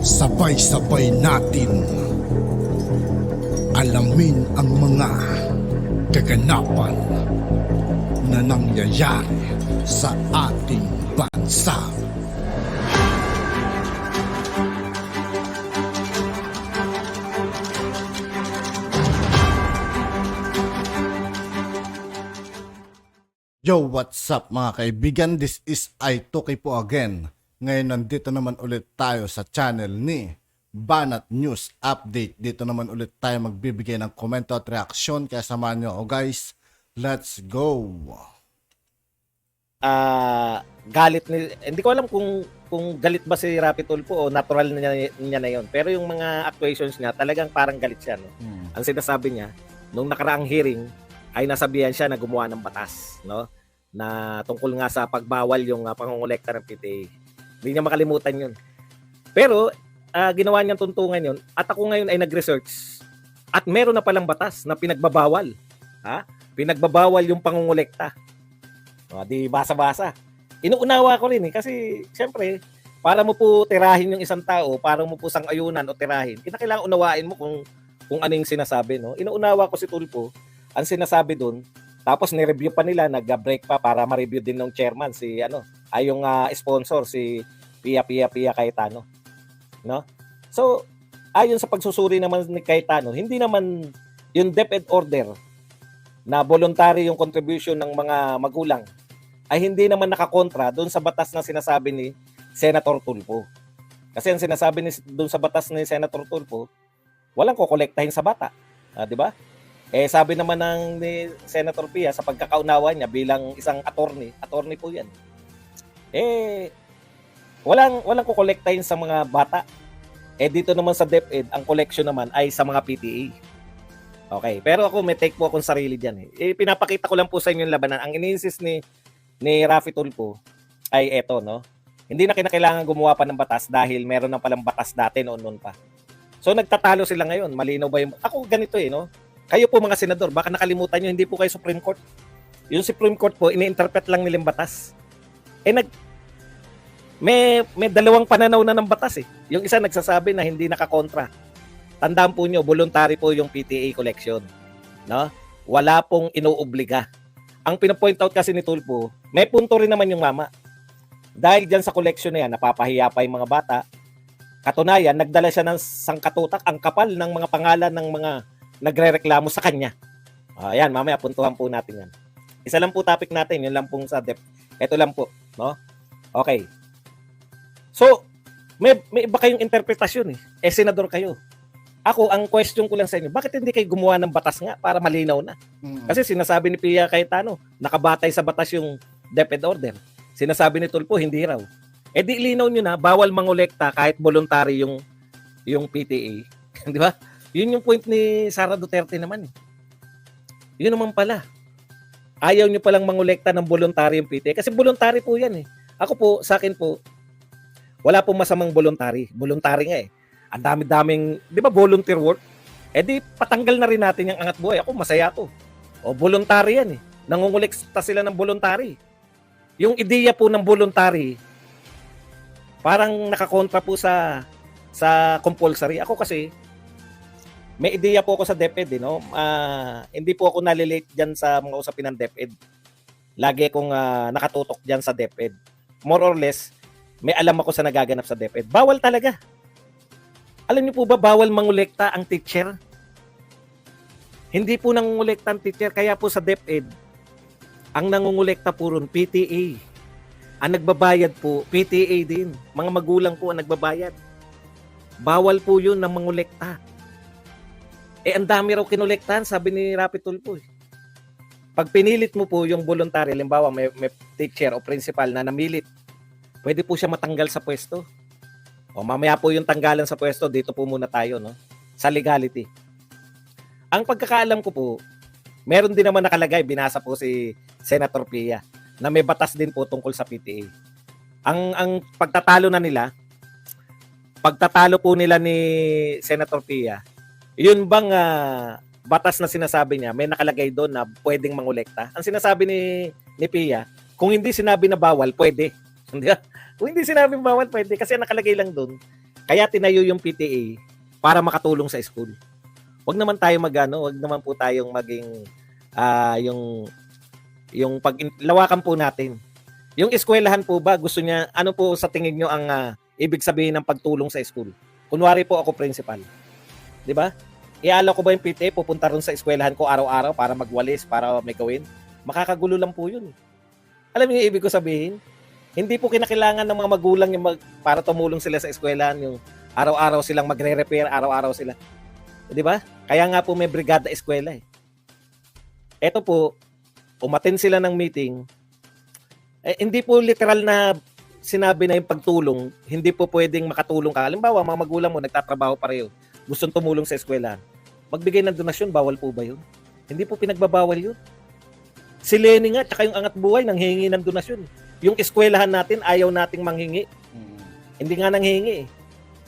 Sabay-sabay natin alamin ang mga kaganapan na nangyayari sa ating bansa. Yo, what's up mga kaibigan? This is I2K po again. Ngayon nandito naman ulit tayo sa channel ni Banat News Update. Dito naman ulit tayo magbibigay ng komento at reaksyon. Kaya samahan nyo ako guys. Let's go! Galit ni, hindi ko alam kung galit ba si Rapi Tulfo o natural niya na yon. Pero yung mga actuations niya, talagang parang galit siya. No? Ang sinasabi niya, nung nakaraang hearing, ay nasabihan siya na gumawa ng batas, no? Na tungkol nga sa pagbawal yung pangongolekta ng PTA. Hindi niya makalimutan yun. Pero ginawa niyang tuntungan yun at ako ngayon ay nag-research at meron na palang batas na pinagbabawal. Pinagbabawal yung pangongolekta. Di basa-basa. Inuunawa ko rin kasi siyempre para mo po tirahin yung isang tao, para mo po sang-ayunan o tirahin, kinakailangan unawain mo kung ano yung sinasabi. No? Inuunawa ko si Tulfo. Ang sinasabi doon, tapos ni-review pa nila, nag-break pa para ma-review din ng chairman yung sponsor si Pia Cayetano, no? So, ayon sa pagsusuri naman ni Cayetano, hindi naman yung DepEd order na voluntary yung contribution ng mga magulang ay hindi naman nakakontra doon sa batas na sinasabi ni Senator Tulfo. Kasi ang sinasabi doon sa batas ni Senator Tulfo, walang kokolektahin sa bata, 'di ba? Sabi naman ni Senator Pia sa pagkakaunawa niya bilang isang attorney po 'yan. Walang kokolektahin sa mga bata. Dito naman sa DepEd, ang collection naman ay sa mga PTA. Okay, pero ako may take po akong sarili diyan. Pinapakita ko lang po sa inyo yung labanan. Ang iniinsist ni Rafi Tulfo ay eto, no. Hindi na kinakailangan gumawa pa ng batas dahil meron na palang batas dati noon pa. So nagtatalo sila ngayon. Malinaw ba yung ako ganito no? Kayo po mga senador, baka nakalimutan nyo, hindi po kayo Supreme Court. Yung Supreme Court po, ini-interpret lang nilang batas. May dalawang pananaw na ng batas . Yung isa nagsasabi na hindi nakakontra. Tandaan po nyo, voluntary po yung PTA collection. No? Wala pong inuobliga. Ang pinapoint out kasi ni Tulfo, may punto rin naman yung mama. Dahil dyan sa collection na yan, napapahiya pa yung mga bata. Katunayan, nagdala siya ng sangkatutak, ang kapal ng mga pangalan ng mga nagrereklamo sa kanya. Ayan, mamaya puntuhan po natin yan. Isa lang po topic natin, yun lang pong sa depth. Ito lang po, no? Okay. So, may iba kayong interpretasyon . Senador kayo. Ako, ang question ko lang sa inyo, bakit hindi kayo gumawa ng batas nga para malinaw na? Kasi sinasabi ni Pia Cayetano, nakabatay sa batas yung DepEd order. Sinasabi ni Tulfo, hindi raw. Di linaw nyo na, bawal mangolekta kahit voluntary yung PTA. Di ba? Yun yung point ni Sara Duterte naman . Yun naman pala. Ayaw nyo palang mangolekta ng voluntary yung PTA. Kasi voluntary po yan . Ako po, sa akin po, wala pong masamang voluntary. Voluntary nga . Ang dami-daming, di ba volunteer work? Di patanggal na rin natin yung angat buhay. Ako, masaya to. Voluntary yan . Nangongolekta sila ng voluntary. Yung ideya po ng voluntary, parang nakakontra po sa compulsory. Ako kasi, may ideya po ako sa DepEd . Hindi po ako nalilate dyan sa mga usapin ng DepEd. Lagi akong nakatutok dyan sa DepEd. More or less, may alam ako sa nagaganap sa DepEd. Bawal talaga. Alam niyo po ba, bawal mangolekta ang teacher? Hindi po nangongolekta ang teacher. Kaya po sa DepEd, ang nangongolekta po ron, PTA. Ang nagbabayad po, PTA din. Mga magulang po ang nagbabayad. Bawal po yun ng mangolekta. Ang dami raw kinolektahan, sabi ni Rapi Tulfo . Pag pinilit mo po yung voluntary, halimbawa may teacher o principal na namilit, pwede po siya matanggal sa pwesto. Mamaya po yung tanggalan sa pwesto, dito po muna tayo, no? Sa legality. Ang pagkakaalam ko po, meron din naman nakalagay, binasa po si Senator Pia, na may batas din po tungkol sa PTA. Ang pagtatalo po nila ni Senator Pia, yun bang batas na sinasabi niya, may nakalagay doon na pwedeng mangolekta? Ang sinasabi ni Pia, kung hindi sinabi na bawal, pwede. Kung hindi sinabing bawal, pwede. Kasi nakalagay lang doon, Kaya tinayo yung PTA para makatulong sa school. Wag naman tayo wag naman po tayong maging yung lawakan po natin. Yung eskwelahan po ba, gusto niya, ano po sa tingin nyo ang ibig sabihin ng pagtulong sa school? Kunwari po ako principal. Di ba? Ialaw ko ba yung PTA, pupunta ron sa eskwelahan ko araw-araw para magwalis, para may gawin? Makakagulo lang po yun. Alam niyo yung ibig ko sabihin? Hindi po kinakailangan ng mga magulang yung para tumulong sila sa eskwelahan, yung araw-araw silang magre-repair, araw-araw sila. Di ba? Kaya nga po may brigada eskwela eh. Eto po, umattend sila ng meeting, hindi po literal na sinabi na yung pagtulong, hindi po pwedeng makatulong ka. Halimbawa, mga magulang mo, nagtatrabaho pareho, gustong tumulong sa eskwelahan. Magbigay ng donasyon, bawal po ba yun? Hindi po pinagbabawal yun. Si Lenny nga, tsaka yung Angat Buhay, nanghingi ng donasyon. Yung eskwelahan natin, ayaw nating manghingi. Hindi nga nanghingi eh.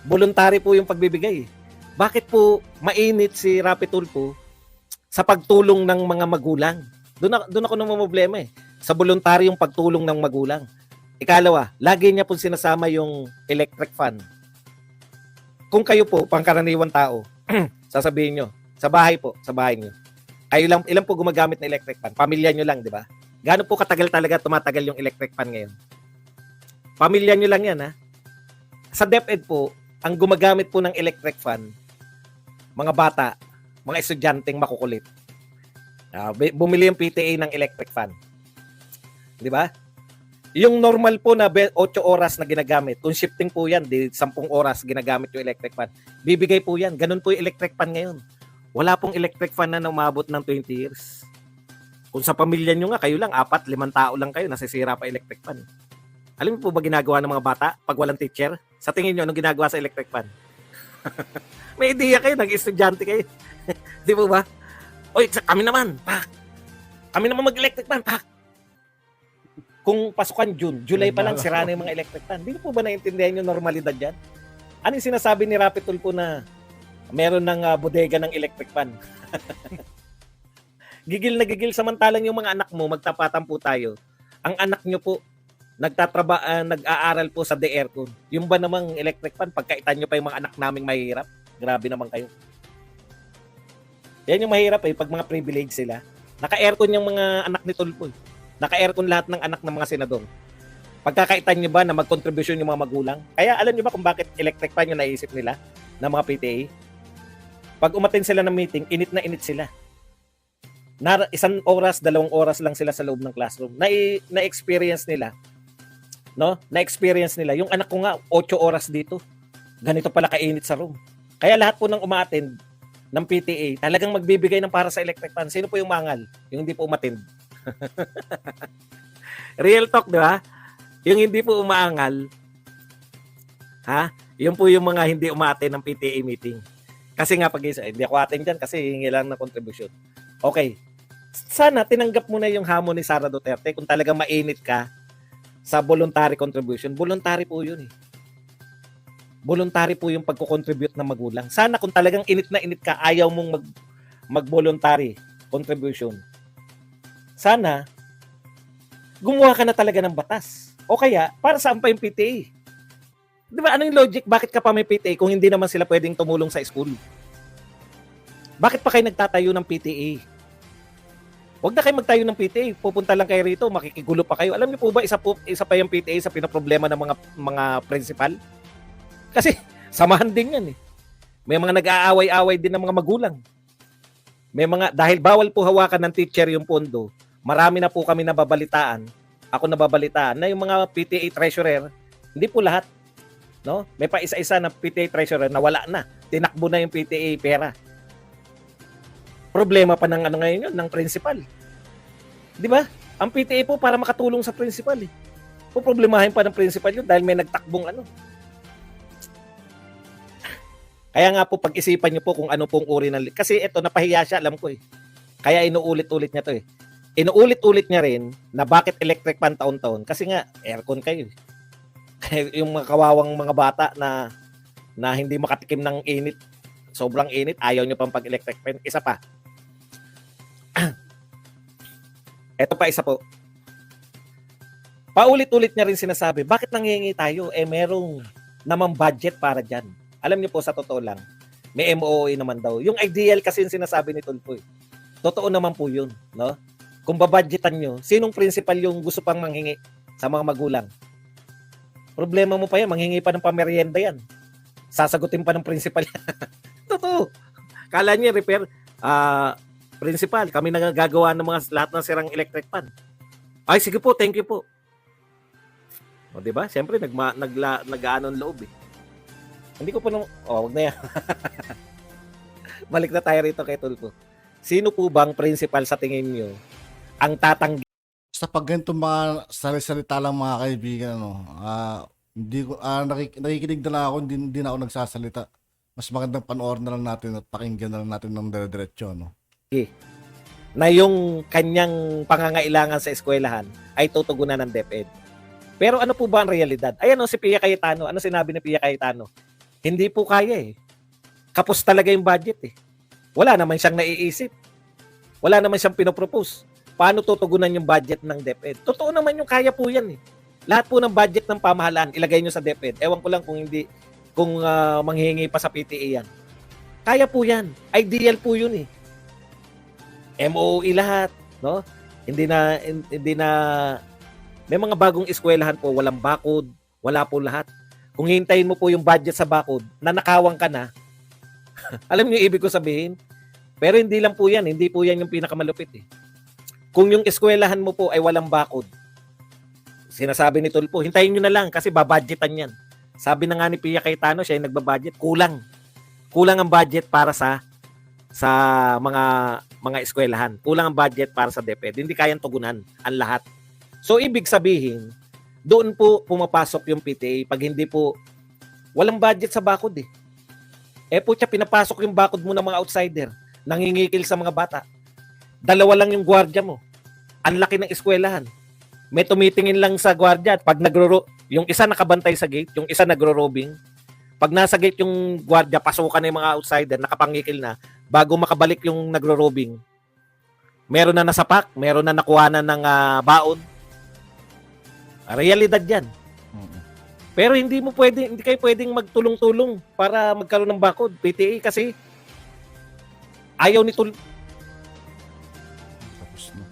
Voluntary po yung pagbibigay. Bakit po mainit si Rapi Tulfo sa pagtulong ng mga magulang? Doon ako namumblema eh. Sa voluntaryong pagtulong ng magulang. Ikalawa, lagi niya po sinasama yung electric fan. Kung kayo po, pangkaraniwang tao, sasabihin nyo, sa bahay nyo, kayo lang, ilan po gumagamit ng electric fan? Pamilya nyo lang, di ba? Gaano po katagal talaga tumatagal yung electric fan ngayon? Pamilya nyo lang yan, ha? Sa DepEd po, ang gumagamit po ng electric fan, mga bata, mga estudyanteng makukulit. Bumili yung PTA ng electric fan. Di ba? Yung normal po na 8 oras na ginagamit, kung shifting po yan, 10 oras ginagamit yung electric fan. Bibigay po yan. Ganun po yung electric fan ngayon. Wala pong electric fan na umabot ng 20 years. Kung sa pamilya nyo nga, kayo lang, 4, 5 tao lang kayo, nasisira pa electric fan. Alam mo po ba ginagawa ng mga bata pag walang teacher? Sa tingin nyo, anong ginagawa sa electric fan? May ideya kayo, nag-estudyante kayo. Di po ba? Oy, kami naman, pak. Kami naman mag-electric fan, pak. Kung pasukan July pa lang, sira na yung mga electric fan. Hindi po ba naiintindihan yung normalidad yan? Ano yung sinasabi ni Rapi Tulfo na meron ng bodega ng electric fan? Gigil na gigil, samantalang yung mga anak mo, magtapatan po tayo. Ang anak nyo po, nag-aaral po sa aircon. Yung ba namang electric fan, pagkaitan nyo pa yung mga anak naming mahirap? Grabe naman kayo. Yan yung mahirap eh, pag mga privilege sila. Naka-aircon yung mga anak ni Tulfo. Naka-aircon lahat ng anak ng mga senador. Pagkakaitan nyo ba na mag-contribution yung mga magulang? Kaya alam nyo ba kung bakit electric fan yung naisip nila ng mga PTA? Pag umattend sila ng meeting, init na init sila. 1 oras, 2 oras lang sila sa loob ng classroom. Na-experience nila. No? Na-experience nila. Yung anak ko nga, 8 oras dito. Ganito pala kainit sa room. Kaya lahat po ng umaattend ng PTA, talagang magbibigay ng para sa electric fan. Sino po yung mangal? Yung hindi po umattend. Real talk, di ba? Yung hindi po umaangal, yun po yung mga hindi umaattend ng PTA meeting. Kasi nga hindi ako attend dyan kasi hingi lang na contribution. Okay. Sana tinanggap mo na yung hamon ni Sara Duterte kung talagang mainit ka sa voluntary contribution. Voluntary po yun eh. Voluntary po yung pagko-contribute ng magulang. Sana kung talagang init na init ka, ayaw mong mag-voluntary contribution. Sana gumawa ka na talaga ng batas. O kaya, para saan pa yung PTA? Di ba, ano yung logic? Bakit ka pa may PTA kung hindi naman sila pwedeng tumulong sa school? Bakit pa kayo nagtatayo ng PTA? Huwag na kayo magtayo ng PTA. Pupunta lang kayo rito, makikigulo pa kayo. Alam niyo po ba, isa pa yung PTA sa pinaproblema ng mga principal? Kasi, samahan din yan eh. May mga nag-aaway-aaway din ng mga magulang. Dahil bawal po hawakan ng teacher yung pondo, marami na po kami nababalitaan. Ako nababalitaan na yung mga PTA treasurer, hindi po lahat. No? May pa isa-isa na PTA treasurer na wala na. Tinakbo na yung PTA pera. Problema pa ng ngayon yun, ng principal. Di ba? Ang PTA po para makatulong sa principal eh. Problemahin pa ng principal yun dahil may nagtakbong Kaya nga po pag-isipan niyo po kung ano pong uri ng... Kasi ito, napahiya siya, alam ko eh. Kaya inuulit-ulit niya to eh. Inuulit-ulit niya rin na bakit electric fan taon-taon. Kasi nga, aircon kayo eh. Kaya yung mga kawawang mga bata na hindi makatikim ng init, sobrang init, ayaw nyo pang pag-electric fan. Isa pa. Ito pa isa po. Paulit-ulit niya rin sinasabi, bakit nanghihingi tayo? Merong namang budget para dyan. Alam niyo po, sa totoo lang, may MOA naman daw. Yung ideal kasi yung sinasabi ni Tulfo. Totoo naman po yun, no? Kung babudgetan nyo, sinong principal yung gusto pang manghingi sa mga magulang? Problema mo pa yan, manghingi pa ng pamerienda yan. Sasagutin pa ng principal. Totoo. Kala niya, repair, principal, kami nagagawa ng mga lahat ng sirang electric pan. Ay, sige po, thank you po. O, di ba? Siyempre, nag-aanon loob eh. Hindi ko pa wag na yan. Balik na tayo rito kay Tulfo. Sino po bang principal sa tingin nyo ang tatanggi? Sa pag ganito mga salita lang mga kaibigan, hindi ko, nakikinig na lang ako, hindi na ako nagsasalita. Mas magandang panoorin na lang natin at pakinggan na lang natin ng dire-diretso, no? Na yung kanyang pangangailangan sa eskwelahan ay tutugunan ng DepEd. Pero ano po ba ang realidad? Ayan si Pia Cayetano. Ano sinabi ni Pia Cayetano? Hindi po kaya eh. Kapos talaga yung budget eh. Wala naman siyang naiisip. Wala naman siyang pinopropose. Paano tutugunan yung budget ng DepEd? Totoo naman yung kaya po yan eh. Lahat po ng budget ng pamahalaan, ilagay nyo sa DepEd. Ewan ko lang kung manghihingi pa sa PTA yan. Kaya po yan. Ideal po yun eh. MOE lahat, no? Hindi na may mga bagong eskwelahan po, walang bakod, wala po lahat. Kung hintayin mo po yung budget sa bakod, nanakawang ka na. Alam niyo ibig ko sabihin? Pero hindi lang po yan, hindi po yan yung pinakamalupit eh. Kung yung eskwelahan mo po ay walang bakod, sinasabi ni Tulfo, hintayin nyo na lang kasi babudgetan yan. Sabi na nga ni Pia Cayetano, siya yung nagbabudget, kulang. Kulang ang budget para sa mga eskwelahan. Kulang ang budget para sa DepEd. Hindi kayang tugunan ang lahat. So, ibig sabihin, doon po pumapasok yung PTA pag hindi po, walang budget sa bakod eh. Po siya, pinapasok yung bakod mo ng mga outsider. Nangingikil sa mga bata. 2 lang yung gwardiya mo. Ang laki ng eskwelahan. May tumitingin lang sa gwardiya at pag yung isa nakabantay sa gate, yung isa nagro-robing. Pag nasa gate yung gwardiya, pasukan na yung mga outsider, nakapangikil na, bago makabalik yung nagro-robing. Meron na nasapak, meron na nakuhanan ng baon. Realidad yan. Pero hindi kayo pwedeng magtulong-tulong para magkaroon ng bakod. PTA kasi ayaw ni Tulfo. Tapos na.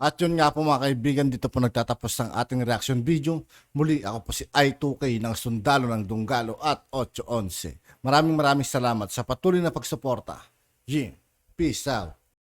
At yun nga po mga kaibigan, dito po nagtatapos ang ating reaction video. Muli ako po si I2K ng Sundalo ng Dunggalo at 811. Maraming salamat sa patuloy na pagsuporta. Peace out.